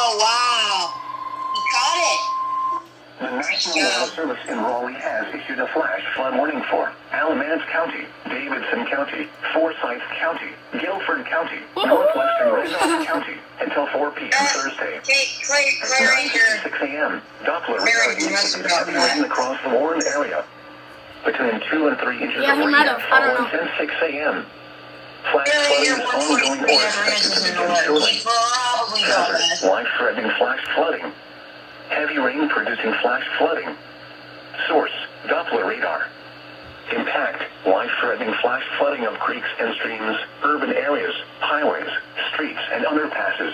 Oh, wow. He caught it. The National Weather Service in Raleigh has issued a flash flood warning for Alamance County, Davidson County, Forsyth County, Guilford County, Northwestern Randolph County until 4 p.m. Thursday. Claire Ranger. 6 a.m. Doppler radar indicates heavy rain across the Warren area. Between 2 and 3 inches of rain following 10:06 a.m. Flash flooding is ongoing or expected to begin shortly. Hazard, life-threatening flash flooding. Heavy rain producing flash flooding. Source, Doppler radar. Impact, life-threatening flash flooding of creeks and streams, urban areas, highways, streets, and underpasses.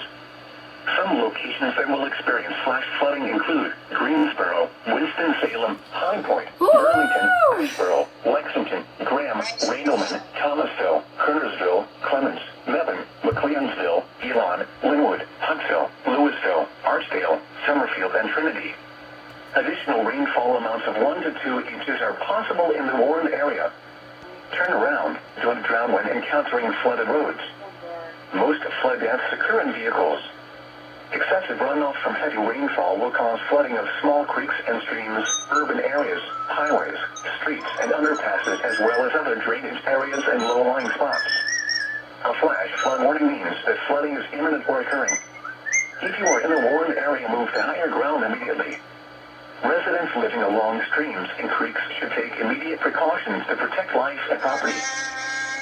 Some locations that will experience flash flooding include Greensboro, Winston-Salem, High Point, Burlington, Asheboro, Lexington, Graham, Randleman, Thomasville, Kernersville, Clemens, Mebane, McLeansville, Elon, Linwood, Huntsville, Louisville, Archdale, Summerfield, and Trinity. Additional rainfall amounts of 1 to 2 inches are possible in the Warren area. Turn around, don't drown when encountering flooded roads. Most flood deaths occur in vehicles. Excessive runoff from heavy rainfall will cause flooding of small creeks and streams, urban areas, highways, streets, and underpasses, as well as other drainage areas and low-lying spots. A flash flood warning means that flooding is imminent or occurring. If you are in the Warren area, move to higher ground immediately. Residents living along streams and creeks should take immediate precautions to protect life and property.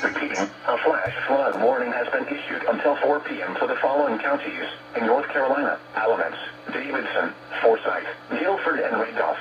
Repeating, a flash flood warning has been issued until 4 p.m. for the following counties in North Carolina: Alamance, Davidson, Forsyth, Guilford, and Randolph.